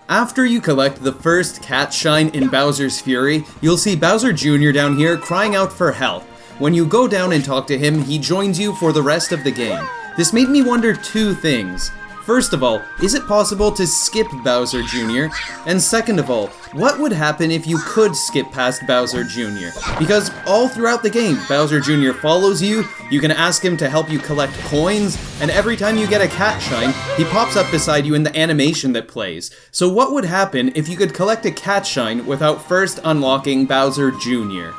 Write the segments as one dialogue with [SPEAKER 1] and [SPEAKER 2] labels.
[SPEAKER 1] After you collect the first cat shine in Bowser's Fury, you'll see Bowser Jr. down here crying out for help. When you go down and talk to him, he joins you for the rest of the game. This made me wonder two things. First of all, is it possible to skip Bowser Jr.? And second of all, what would happen if you could skip past Bowser Jr.? Because all throughout the game, Bowser Jr. follows you, you can ask him to help you collect coins, and every time you get a cat shine, he pops up beside you in the animation that plays. So what would happen if you could collect a cat shine without first unlocking Bowser Jr.?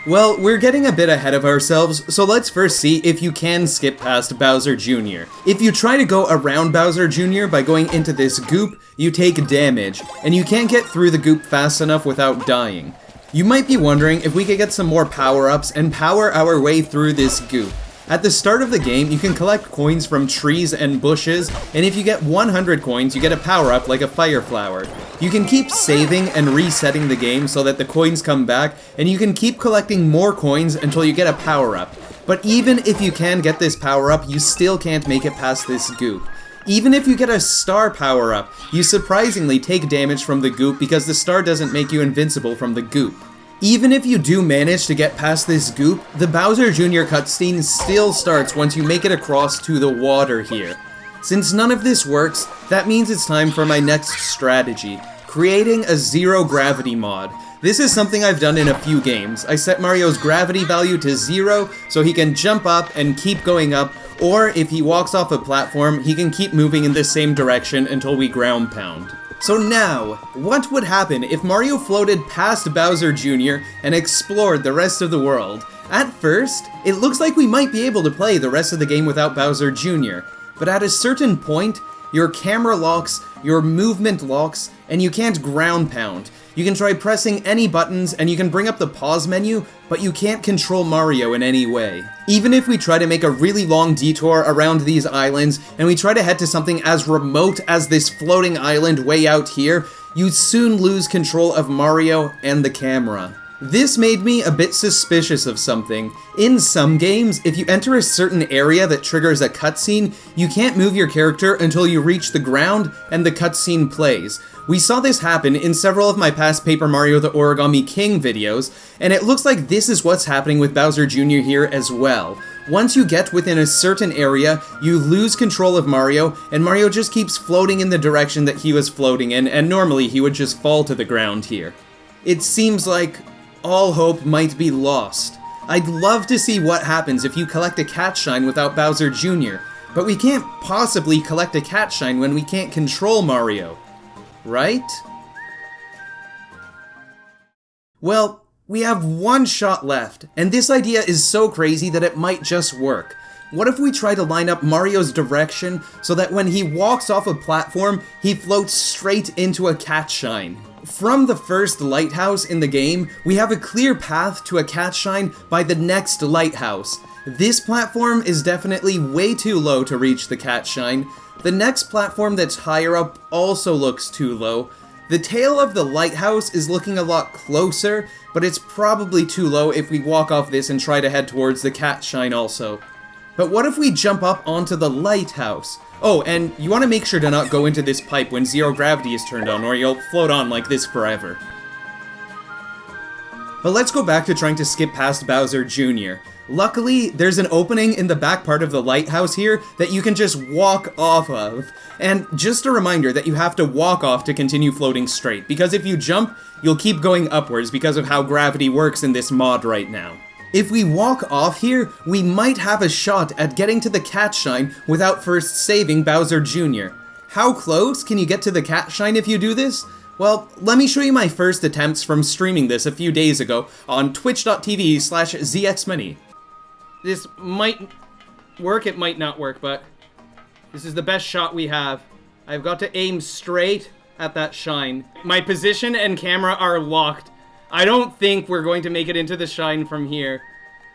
[SPEAKER 1] Well, we're getting a bit ahead of ourselves, so let's first see if you can skip past Bowser Jr. If you try to go around Bowser Jr. by going into this goop, you take damage, and you can't get through the goop fast enough without dying. You might be wondering if we could get some more power-ups and power our way through this goop. At the start of the game, you can collect coins from trees and bushes, and if you get 100 coins, you get a power-up like a fire flower. You can keep saving and resetting the game so that the coins come back, and you can keep collecting more coins until you get a power-up. But even if you can get this power-up, you still can't make it past this goop. Even if you get a star power-up, you surprisingly take damage from the goop because the star doesn't make you invincible from the goop. Even if you do manage to get past this goop, the Bowser Jr. cutscene still starts once you make it across to the water here. Since none of this works, that means it's time for my next strategy, creating a zero gravity mod. This is something I've done in a few games. I set Mario's gravity value to 0 so he can jump up and keep going up, or if he walks off a platform, he can keep moving in the same direction until we ground pound. So now, what would happen if Mario floated past Bowser Jr. and explored the rest of the world? At first, it looks like we might be able to play the rest of the game without Bowser Jr., but at a certain point, your camera locks, your movement locks, and you can't ground pound. You can try pressing any buttons, and you can bring up the pause menu, but you can't control Mario in any way. Even if we try to make a really long detour around these islands, and we try to head to something as remote as this floating island way out here, you soon lose control of Mario and the camera. This made me a bit suspicious of something. In some games, if you enter a certain area that triggers a cutscene, you can't move your character until you reach the ground and the cutscene plays. We saw this happen in several of my past Paper Mario the Origami King videos, and it looks like this is what's happening with Bowser Jr. here as well. Once you get within a certain area, you lose control of Mario, and Mario just keeps floating in the direction that he was floating in, and normally he would just fall to the ground here. It seems like all hope might be lost. I'd love to see what happens if you collect a cat shine without Bowser Jr., but we can't possibly collect a cat shine when we can't control Mario. Right? Well, we have one shot left, and this idea is so crazy that it might just work. What if we try to line up Mario's direction so that when he walks off a platform, he floats straight into a cat shine? From the first lighthouse in the game, we have a clear path to a cat shine by the next lighthouse. This platform is definitely way too low to reach the cat shine. The next platform that's higher up also looks too low. The tail of the lighthouse is looking a lot closer, but it's probably too low if we walk off this and try to head towards the cat shine also. But what if we jump up onto the lighthouse? Oh, and you want to make sure to not go into this pipe when zero gravity is turned on, or you'll float on like this forever. But let's go back to trying to skip past Bowser Jr. Luckily, there's an opening in the back part of the lighthouse here that you can just walk off of. And just a reminder that you have to walk off to continue floating straight, because if you jump, you'll keep going upwards because of how gravity works in this mod right now. If we walk off here, we might have a shot at getting to the cat shine without first saving Bowser Jr. How close can you get to the cat shine if you do this? Well, let me show you my first attempts from streaming this a few days ago on twitch.tv/ZXMany. This might work, it might not work, but this is the best shot we have. I've got to aim straight at that shine. My position and camera are locked. I don't think we're going to make it into the shine from here,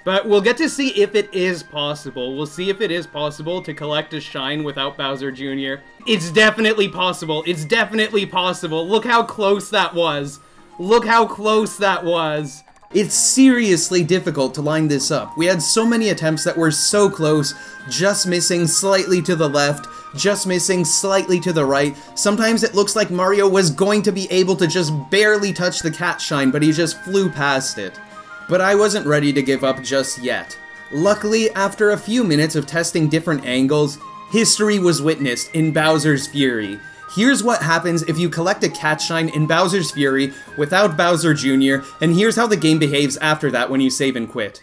[SPEAKER 1] but we'll get to see if it is possible. We'll see if it is possible to collect a shine without Bowser Jr. It's definitely possible. It's definitely possible. Look how close that was. Look how close that was. It's seriously difficult to line this up. We had so many attempts that were so close, just missing slightly to the left, just missing slightly to the right. Sometimes it looks like Mario was going to be able to just barely touch the cat shine, but he just flew past it. But I wasn't ready to give up just yet. Luckily, after a few minutes of testing different angles, history was witnessed in Bowser's Fury. Here's what happens if you collect a cat shine in Bowser's Fury without Bowser Jr., and here's how the game behaves after that when you save and quit.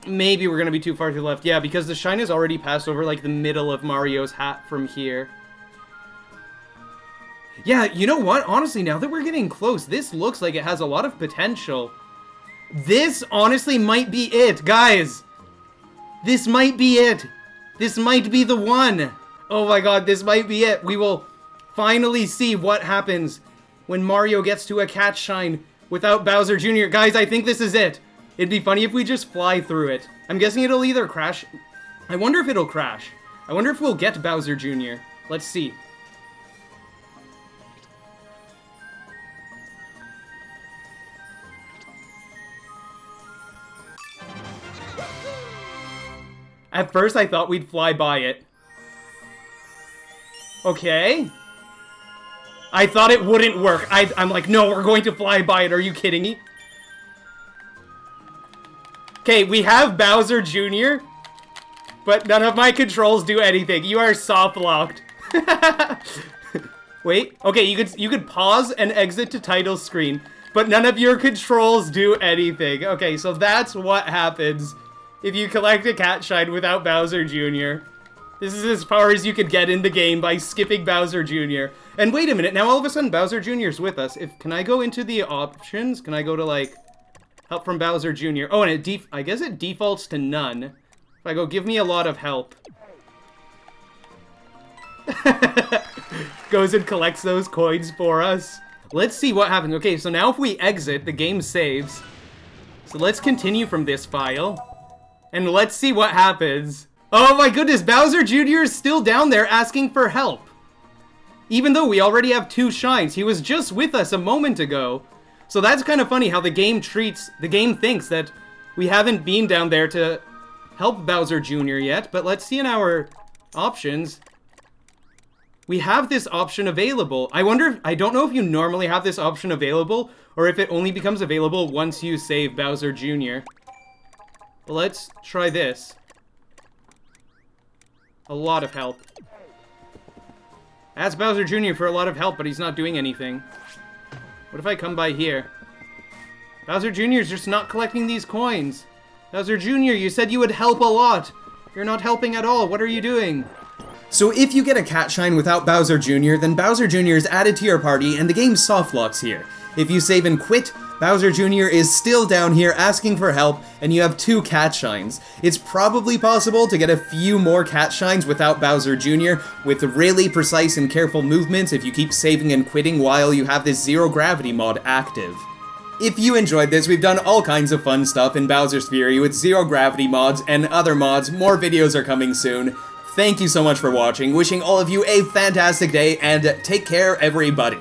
[SPEAKER 1] Maybe we're gonna be too far to the left. Yeah, because the shine has already passed over, like, the middle of Mario's hat from here. Yeah, you know what? Honestly, now that we're getting close, this looks like it has a lot of potential. This, honestly, might be it. Guys! This might be it. This might be the one. Oh my god, this might be it. We will finally see what happens when Mario gets to a cat shine without Bowser Jr. Guys, I think this is it. It'd be funny if we just fly through it. I'm guessing it'll either crash. I wonder if it'll crash. I wonder if we'll get Bowser Jr. Let's see. At first, I thought we'd fly by it. Okay. I thought it wouldn't work. I'm like, no, we're going to fly by it. Are you kidding me? Okay, we have Bowser Jr., but none of my controls do anything. You are soft locked. Wait. Okay, you could pause and exit to title screen, but none of your controls do anything. Okay, so that's what happens if you collect a cat shine without Bowser Jr. This is as far as you could get in the game by skipping Bowser Jr. And wait a minute, now all of a sudden Bowser Jr. is with us. Can I go into the options? Can I go to, like, help from Bowser Jr.? Oh, and I guess it defaults to none. If I go, give me a lot of help. Goes and collects those coins for us. Let's see what happens. Okay, so now if we exit, the game saves. So let's continue from this file. And let's see what happens. Oh my goodness, Bowser Jr. is still down there asking for help. Even though we already have 2 shines. He was just with us a moment ago. So that's kind of funny how the game thinks that we haven't been down there to help Bowser Jr. yet. But let's see in our options. We have this option available. I don't know if you normally have this option available, or if it only becomes available once you save Bowser Jr. Well, let's try this. A lot of help. Ask Bowser Jr. for a lot of help, but he's not doing anything. What if I come by here? Bowser Jr. is just not collecting these coins. Bowser Jr., you said you would help a lot. You're not helping at all. What are you doing? So if you get a cat shine without Bowser Jr., then Bowser Jr. is added to your party and the game soft locks here. If you save and quit, Bowser Jr. is still down here asking for help, and you have 2 cat shines. It's probably possible to get a few more cat shines without Bowser Jr. with really precise and careful movements if you keep saving and quitting while you have this zero gravity mod active. If you enjoyed this, we've done all kinds of fun stuff in Bowser's Fury with zero gravity mods and other mods. More videos are coming soon. Thank you so much for watching, wishing all of you a fantastic day, and take care, everybody.